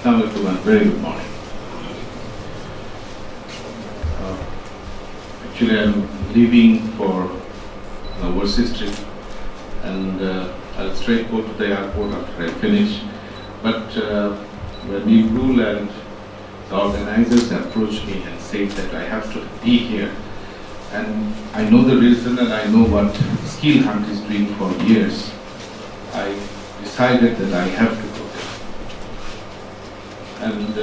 Now everyone, very good morning. Actually, I'm leaving for an overseas trip, and I'll straight go to the airport after I finish. But when we rule and the organizers approached me and said that I have to be here, and I know the reason and I know what Skill Hunt is doing for years, I decided that I have to go there. And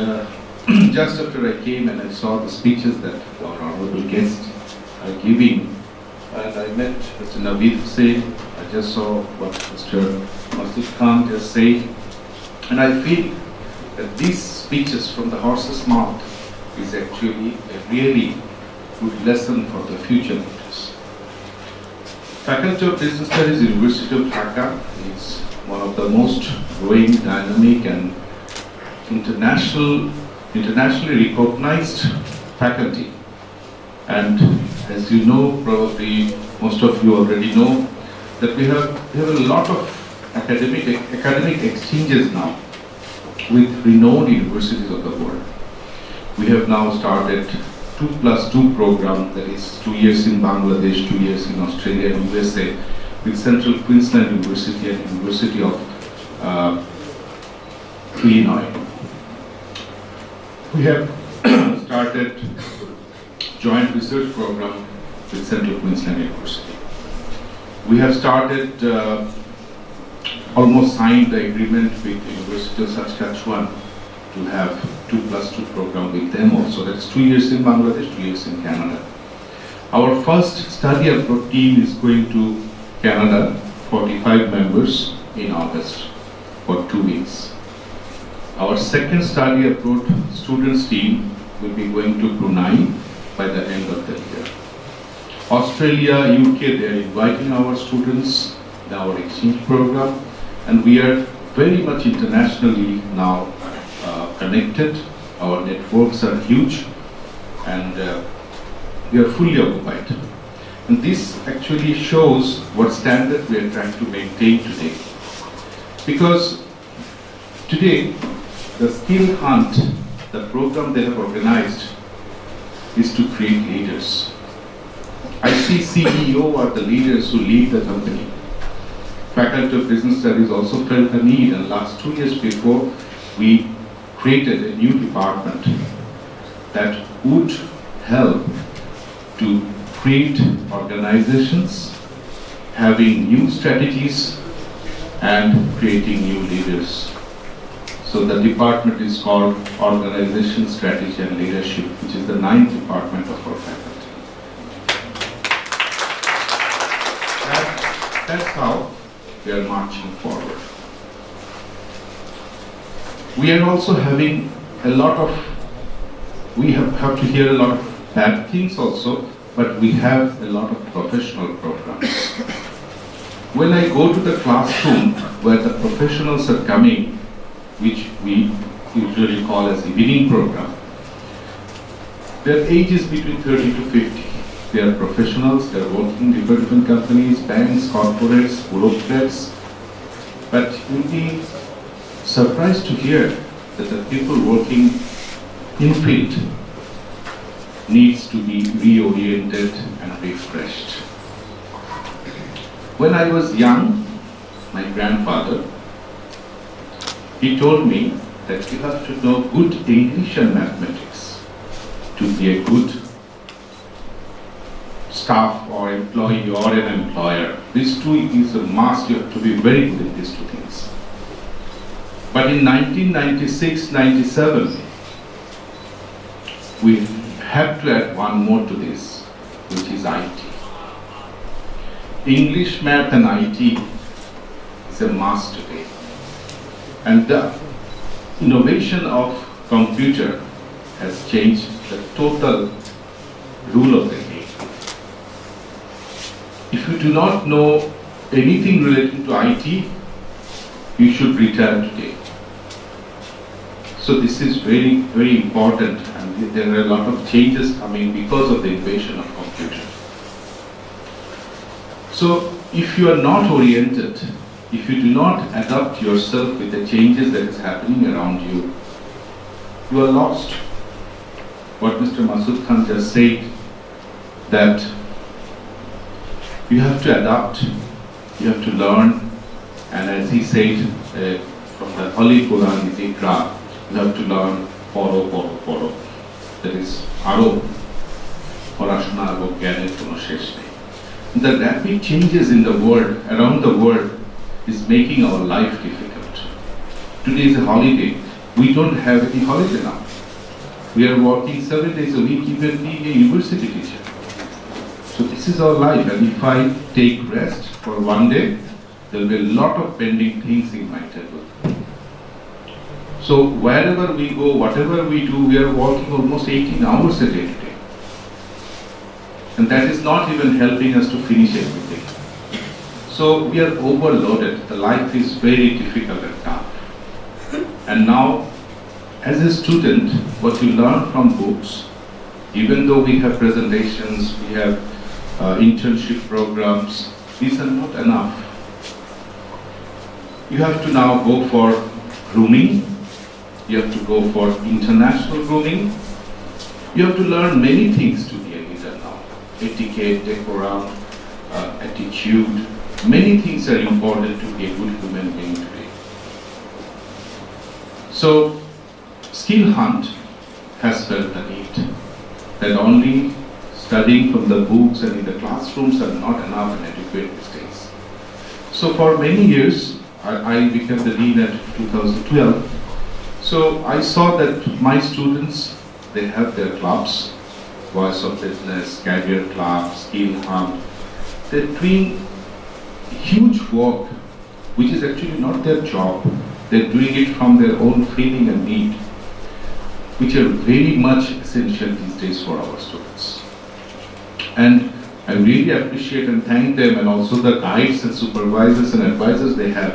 just after I came and I saw the speeches that our honorable guests are giving, and I met Mr. Naveed Hussain, I just saw what Mr. Masud Khan just said, and I feel that these speeches from the horse's mouth is actually a really good lesson for the future leaders. Faculty of Business Studies, University of Dhaka is one of the most growing, dynamic and internationally recognized faculty. And as you know, probably most of you already know, that we have a lot of academic exchanges now with renowned universities of the world. We have now started 2+2 program, that is 2 years in Bangladesh, 2 years in Australia and USA, with Central Queensland University and University of Illinois. We have started joint research program with Central Queensland University. We have started, almost signed the agreement with the University of Saskatchewan to have 2+2 program with them also. That's 2 years in Bangladesh, 2 years in Canada. Our first study abroad team is going to Canada, 45 members in August for 2 weeks. Our second study abroad students team will be going to Brunei by the end of the year. Australia, UK, they are inviting our students in our exchange program, and we are very much internationally now connected. Our networks are huge, and we are fully occupied. And this actually shows what standard we are trying to maintain today. Because today, the Skill Hunt, the program they have organized, is to create leaders. I see CEO are the leaders who lead the company. Faculty of Business Studies also felt the need, and last 2 years before, we created a new department that would help to create organizations, having new strategies and creating new leaders. So the department is called Organization, Strategy and Leadership, which is the 9th department of our faculty. That's how we are marching forward. We are also having a lot of, we have to hear a lot of bad things also, but we have a lot of professional programs. When I go to the classroom where the professionals are coming, which we usually call as evening program, their age is between 30 to 50. They are professionals, they are working in different companies, banks, corporates, bureaucrats. But you'll be surprised to hear that the people working in field needs to be reoriented and refreshed. When I was young, my grandfather, he told me that you have to know good English and mathematics to be a good staff or employee or an employer. These two is a must. You have to be very good in these two things. But in 1996-97, we have to add one more to this, which is IT. English, math and IT is a must today. And the innovation of computer has changed the total rule of the game. If you do not know anything relating to IT, you should retire today. So this is very, very important, and there are a lot of changes coming because of the invasion of computer. So if you are not oriented, if you do not adapt yourself with the changes that is happening around you, you are lost. What Mr. Masood Khan just said, that you have to adapt, you have to learn, and as he said, from the Holy Quran is Iqra, you have to learn, পড়ো. That is, আরো পড়াশোনা এবং জ্ঞানের কোনো শেষ নেই. The rapid changes in the world, around the world, is making our life difficult. Today is a holiday. We don't have any holiday now. We are working 7 days a week, even being a university teacher. So this is our life, and if I take rest for one day, there will be a lot of pending things in my table. So wherever we go, whatever we do, we are working almost 18 hours a day today. And that is not even helping us to finish everything. So we are overloaded. The life is very difficult and tough. And now, as a student, what you learn from books, even though we have presentations, we have internship programs, these are not enough. You have to now go for grooming. You have to go for international grooming. You have to learn many things to be a leader now. Etiquette, decorum, attitude. Many things are important to be a good human being today. So, Skill Hunt has felt the need that only studying from the books and in the classrooms are not enough and adequate these days. So for many years, I became the dean at 2012. So I saw that my students, they have their clubs, Voice of Business, Career Club, Skill Hunt. They're doing huge work, which is actually not their job. They're doing it from their own feeling and need, which are very much essential these days for our students. And I really appreciate and thank them, and also the guides and supervisors and advisors they have,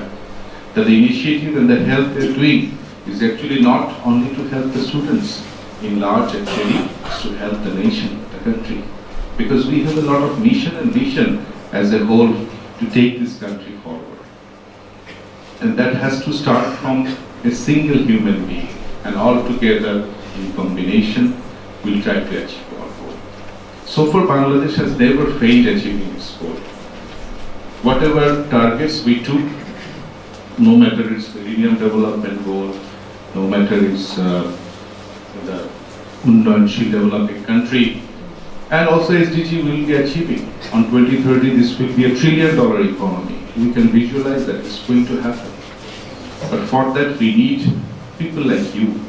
that the initiative and the help they're doing is actually not only to help the students in large, actually, it's to help the nation, the country. Because we have a lot of mission and vision as a whole to take this country forward. And that has to start from a single human being, and all together in combination we'll try to achieve our goal. So far Bangladesh has never failed achieving its goal. Whatever targets we took, no matter its millennium development goal, no matter its the Undanshil developing country, and also SDG will be achieving. On 2030 this will be $1 trillion economy. We can visualize that it's going to happen. But for that we need people like you,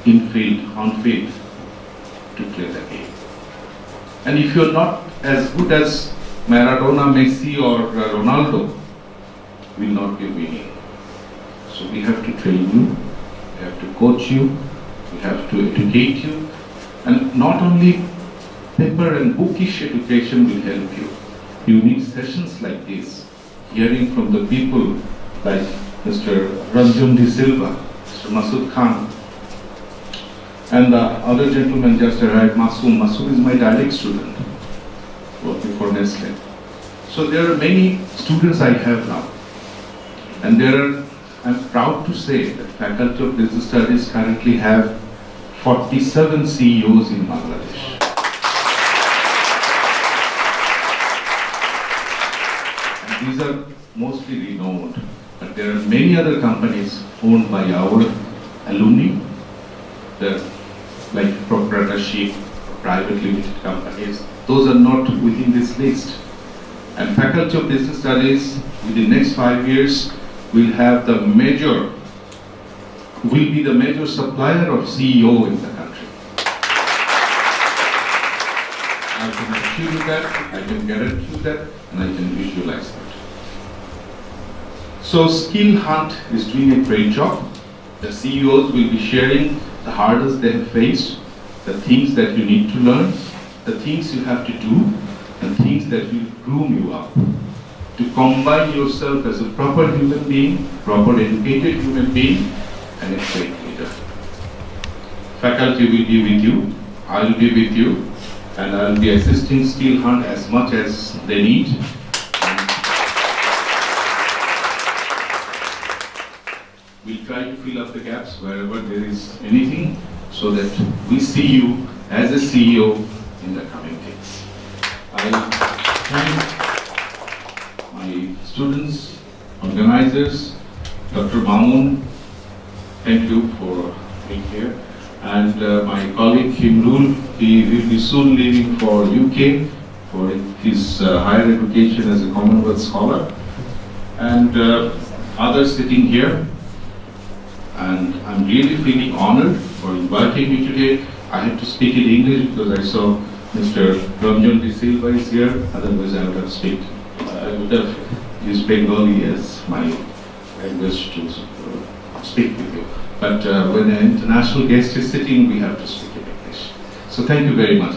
in field, on field, to play the game. And if you're not as good as Maradona, Messi or Ronaldo, will not be winning. So we have to train you, we have to coach you, we have to educate you, and not only paper and bookish education will help you. You need sessions like this, hearing from the people like Mr. Ranjan De Silva, Mr. Masood Khan, and the other gentleman just arrived, Masoom. Masoom is my direct student, working for Nestle. So there are many students I have now. And I'm proud to say that Faculty of Business Studies currently have 47 CEOs in Bangladesh. And these are mostly renowned, but there are many other companies owned by our alumni. They're like proprietorship, private limited companies. Those are not within this list. And Faculty of Business Studies, within the next 5 years, will be the major supplier of CEO in the country. I can assure you that, I can guarantee you that, and I can visualize that. So Skill Hunt is doing a great job. The CEOs will be sharing the hurdles they have faced, the things that you need to learn, the things you have to do, and things that will groom you up to combine yourself as a proper human being, proper educated human being, and a great leader. Faculty will be with you, I will be with you, and I will be assisting Skill Hunt as much as they need. We'll try to fill up the gaps wherever there is anything, so that we see you as a CEO in the coming days. I thank my students, organizers, Dr. Mamun, thank you for being here, and my colleague Himrul, he will be soon leaving for UK for his higher education as a Commonwealth scholar, and others sitting here. And I'm really feeling honored for inviting me today. I had to speak in English because I saw Mr. Ranjan De Silva is here, otherwise I would have used Bengali as my language to speak with you. But when an international guest is sitting, we have to speak in English. So thank you very much.